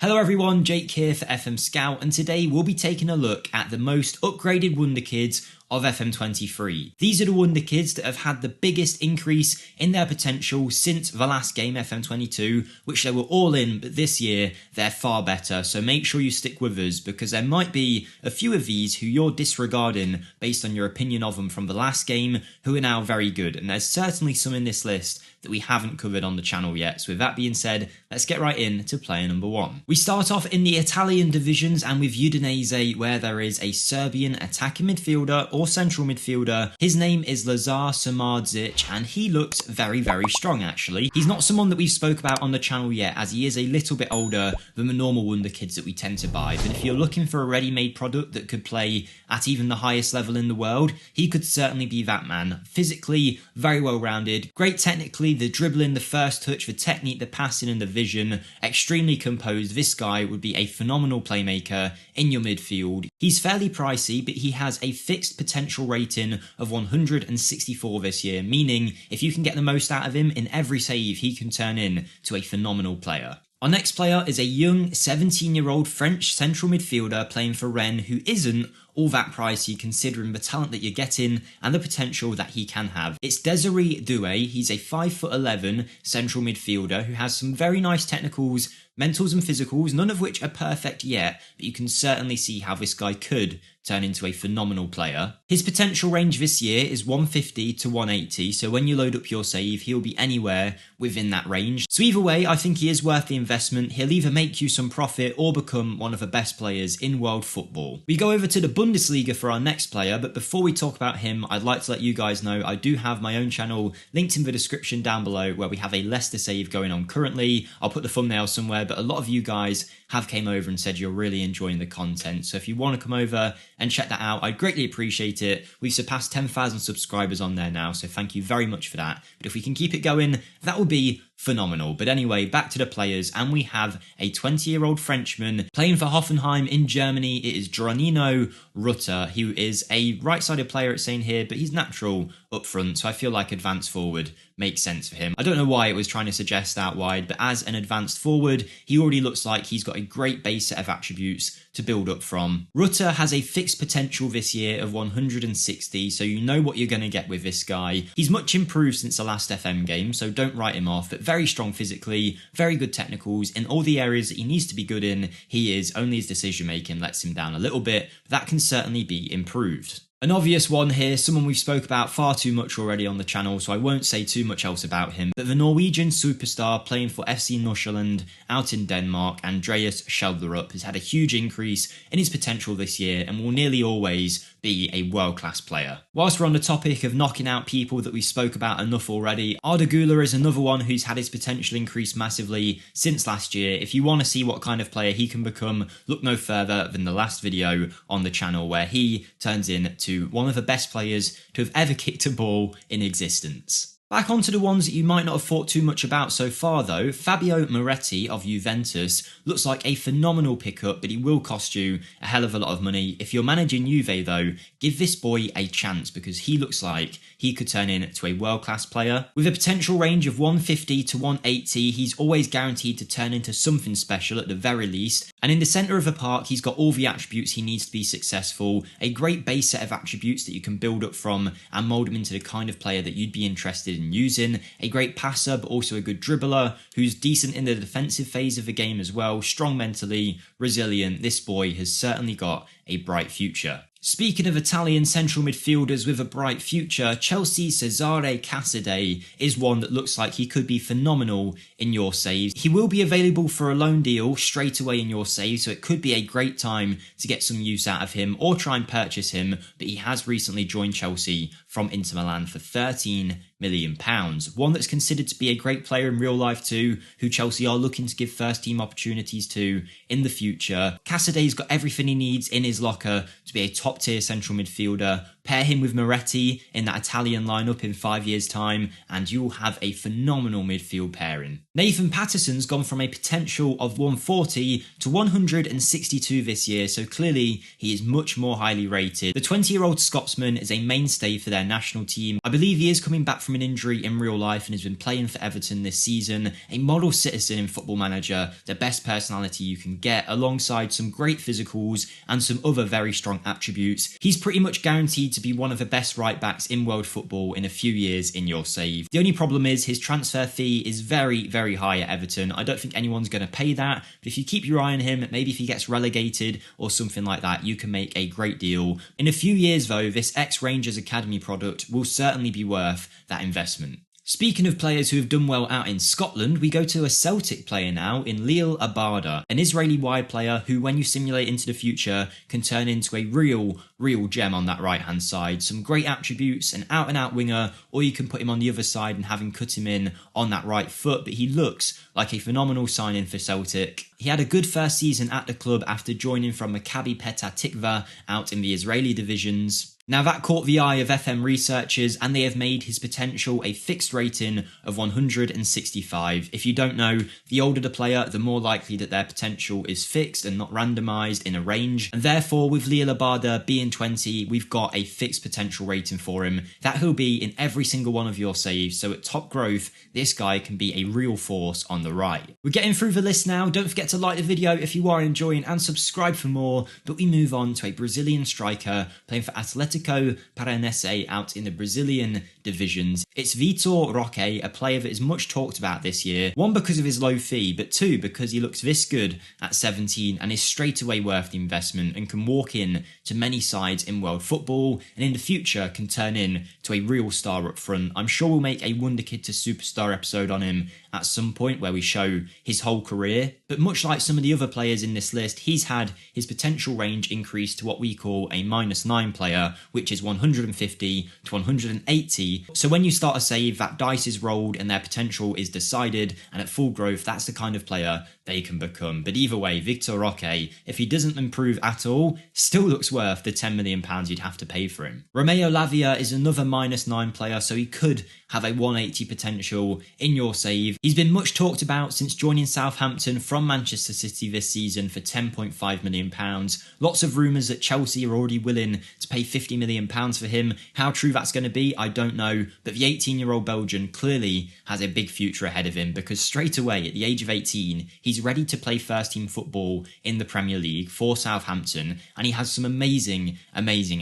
Hello everyone, Jake here for FMSCOUT, and today we'll be taking a look at the most upgraded Wonderkids of FM23. These are the Wonderkids that have had the biggest increase in their potential since the last game, FM22, which they were all in, but this year they're far better, so make sure you stick with us because there might be a few of these who you're disregarding based on your opinion of them from the last game who are now very good, and there's certainly some in this list that we haven't covered on the channel yet. So with that being said, let's get right in to player number one. We start off in the Italian divisions and with Udinese, where there is a Serbian attacking midfielder or central midfielder. His name is Lazar Samardzic and he looks very strong actually. He's not someone that we've spoke about on the channel yet as he is a little bit older than the normal Wonderkids that we tend to buy, but if you're looking for a ready-made product that could play at even the highest level in the world, he could certainly be that man. Physically, very well rounded, great technically, the dribbling, the first touch, the technique, the passing and the vision, extremely composed. This guy would be a phenomenal playmaker in your midfield. He's fairly pricey, but he has a fixed potential rating of 164 this year, meaning if you can get the most out of him in every save, he can turn in to a phenomenal player. Our next player is a young 17-year-old French central midfielder playing for Rennes who isn't all that pricey considering the talent that you're getting and the potential that he can have. It's Cesare Doue. He's a 5'11" central midfielder who has some very nice technicals, mentals and physicals, none of which are perfect yet, but you can certainly see how this guy could turn into a phenomenal player. His potential range this year is 150 to 180, so when you load up your save, he'll be anywhere within that range. So either way, I think he is worth the investment. He'll either make you some profit or become one of the best players in world football. We go over to the Bundesliga for our next player, but before we talk about him, I'd like to let you guys know I do have my own channel linked in the description down below where we have a Leicester save going on currently. I'll put the thumbnail somewhere, but a lot of you guys have came over and said you're really enjoying the content, so if you want to come over and check that out, I'd greatly appreciate it. We've surpassed 10,000 subscribers on there now, so thank you very much for that. But if we can keep it going, that would be phenomenal. But anyway, back to the players, and we have a 20-year-old Frenchman playing for Hoffenheim in Germany. It is Geronimo Rutter, who is a right-sided player, it's saying here, but he's natural up front, so I feel like advanced forward makes sense for him. I don't know why it was trying to suggest out wide, but as an advanced forward, he already looks like he's got a great base set of attributes to build up from. Rutter has a fixed potential this year of 160, so you know what you're going to get with this guy. He's much improved since the last FM game, so don't write him off, but very strong physically, very good technicals. In all the areas that he needs to be good in, he is. Only his decision making lets him down a little bit, but that can certainly be improved. An obvious one here, someone we've spoke about far too much already on the channel, so I won't say too much else about him, but the Norwegian superstar playing for FC Nordsjælland out in Denmark, Andreas Schjelderup, has had a huge increase in his potential this year and will nearly always be a world-class player. Whilst we're on the topic of knocking out people that we spoke about enough already, Arda is another one who's had his potential increase massively since last year. If you want to see what kind of player he can become, look no further than the last video on the channel where he turns into one of the best players to have ever kicked a ball in existence. Back onto the ones that you might not have thought too much about so far though, Fabio Miretti of Juventus looks like a phenomenal pickup, but he will cost you a hell of a lot of money. If you're managing Juve though, give this boy a chance because he looks like he could turn into a world-class player. With a potential range of 150 to 180, he's always guaranteed to turn into something special at the very least, and in the centre of the park he's got all the attributes he needs to be successful, a great base set of attributes that you can build up from and mould him into the kind of player that you'd be interested in using, a great passer but also a good dribbler who's decent in the defensive phase of the game as well, strong mentally, resilient. This boy has certainly got a bright future. Speaking of Italian central midfielders with a bright future, Chelsea's Cesare Casadei is one that looks like he could be phenomenal in your saves. He will be available for a loan deal straight away in your save, so it could be a great time to get some use out of him or try and purchase him, but he has recently joined Chelsea from Inter Milan for £13 million. One that's considered to be a great player in real life too, who Chelsea are looking to give first team opportunities to in the future. Casadei's got everything he needs in his locker to be a top tier central midfielder, pair him with Miretti in that Italian lineup in 5 years' time, and you'll have a phenomenal midfield pairing. Nathan Patterson's gone from a potential of 140 to 162 this year, so clearly he is much more highly rated. The 20-year-old Scotsman is a mainstay for their national team. I believe he is coming back from an injury in real life and has been playing for Everton this season. A model citizen in Football Manager, the best personality you can get, alongside some great physicals and some other very strong attributes. He's pretty much guaranteed to be one of the best right backs in world football in a few years in your save. The only problem is his transfer fee is very, very high at Everton. I don't think anyone's going to pay that, but if you keep your eye on him, maybe if he gets relegated or something like that, you can make a great deal. In a few years though, this ex-Rangers Academy product will certainly be worth that investment. Speaking of players who have done well out in Scotland, we go to a Celtic player now in Lavia and Abada, an Israeli wide player who, when you simulate into the future, can turn into a real gem on that right hand side. Some great attributes, an out and out winger, or you can put him on the other side and have him cut him in on that right foot, but he looks like a phenomenal signing for Celtic. He had a good first season at the club after joining from Maccabi Petah Tikva out in the Israeli divisions. Now that caught the eye of FM researchers, and they have made his potential a fixed rating of 165. If you don't know, the older the player, the more likely that their potential is fixed and not randomised in a range, and therefore with Lavia and Abada being 20, we've got a fixed potential rating for him that he'll be in every single one of your saves, so at top growth, this guy can be a real force on the right. We're getting through the list now. Don't forget to like the video if you are enjoying and subscribe for more, but we move on to a Brazilian striker playing for Atletico Paranaense out in the Brazilian divisions. It's Vitor Roque, a player that is much talked about this year. One, because of his low fee, but two, because he looks this good at 17 and is straight away worth the investment and can walk in to many sides in world football, and in the future can turn in to a real star up front. I'm sure we'll make a Wonderkid to Superstar episode on him at some point where we show his whole career, but much like some of the other players in this list, he's had his potential range increased to what we call a -9 player, which is 150 to 180. So when you start a save, that dice is rolled and their potential is decided, and at full growth, that's the kind of player they can become. But either way, Vitor Roque, if he doesn't improve at all, still looks worth the £10 million you'd have to pay for him. Romeo Lavia is another -9 player, so he could have a 180 potential in your save. He's been much talked about since joining Southampton from Manchester City this season for £10.5 million. Lots of rumours that Chelsea are already willing to pay £50 million for him. How true that's going to be, I don't know, but the 18-year-old Belgian clearly has a big future ahead of him, because straight away at the age of 18, he's ready to play first-team football in the Premier League for Southampton, and he has some amazing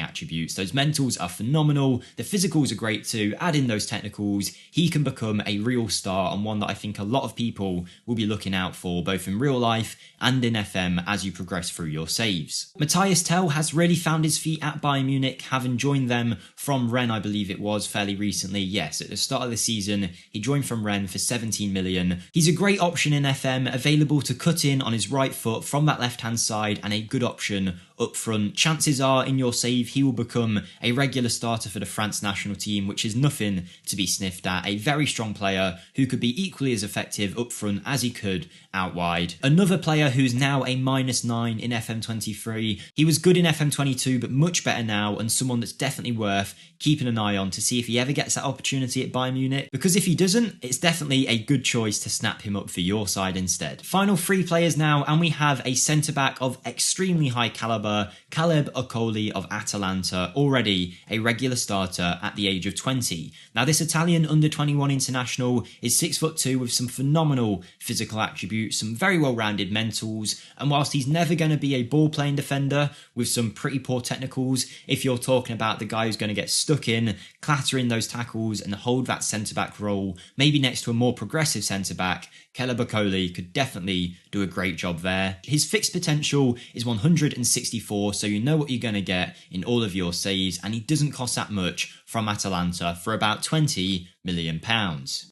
attributes. Those mentals are phenomenal, the physicals are great too, add in those technicals, he can become a real star, and one that I think a lot of people will be looking out for, both in real life and in FM as you progress through your saves. Matthias Tel has really found his feet at Bayern Munich, having joined them from Rennes, I believe it was, fairly recently. Yes, at the start of the season, he joined from Rennes for 17 million. He's a great option in FM, available to cut in on his right foot from that left-hand side, and a good option up front. Chances are in your save he will become a regular starter for the France national team, which is nothing to be sniffed at. A very strong player who could be equally as effective up front as he could out wide. Another player who's now a -9 in FM23. He was good in FM22 but much better now, and someone that's definitely worth keeping an eye on to see if he ever gets that opportunity at Bayern Munich, because if he doesn't, it's definitely a good choice to snap him up for your side instead. Final 3 players now, and we have a centre-back of extremely high calibre, Caleb Okoli of Atalanta, already a regular starter at the age of 20. Now this Italian under-21 international is 6'2" with some phenomenal physical attributes, some very well-rounded mentals, and whilst he's never going to be a ball-playing defender with some pretty poor technicals, if you're talking about the guy who's going to get stuck in, clatter in those tackles and hold that centre-back role, maybe next to a more progressive centre-back, Caleb Okoli could definitely do a great job there. His fixed potential is 164, so you know what you're going to get in all of your saves, and he doesn't cost that much from Atalanta for about £20 million.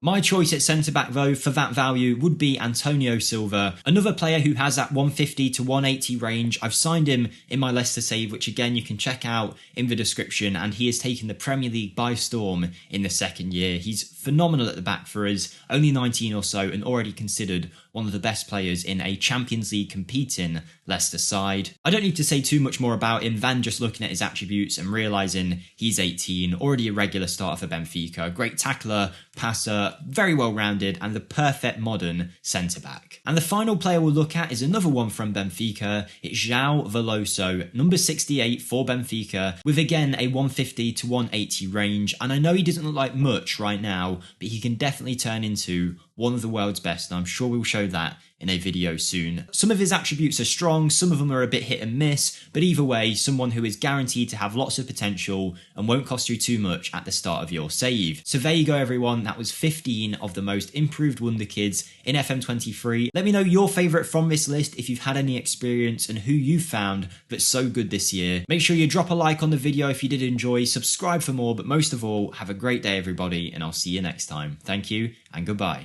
My choice at centre-back though for that value would be Antonio Silva, another player who has that 150 to 180 range. I've signed him in my Leicester save, which again you can check out in the description, and he has taken the Premier League by storm in the second year. He's phenomenal at the back for us, only 19 or so, and already considered one of the best players in a Champions League competing Leicester side. I don't need to say too much more about him than just looking at his attributes and realising he's 18, already a regular starter for Benfica, great tackler, passer, very well rounded, and the perfect modern centre-back. And the final player we'll look at is another one from Benfica. It's João Veloso, number 68 for Benfica, with again a 150 to 180 range, and I know he doesn't look like much right now, but he can definitely turn into one of the world's best, and I'm sure we'll show that in a video soon. Some of his attributes are strong, some of them are a bit hit and miss, but either way, someone who is guaranteed to have lots of potential and won't cost you too much at the start of your save. So there you go everyone, that was 15 of the most improved Wonderkids in FM23. Let me know your favourite from this list if you've had any experience and who you found that's so good this year. Make sure you drop a like on the video if you did enjoy, subscribe for more, but most of all, have a great day everybody, and I'll see you next time. Thank you and goodbye.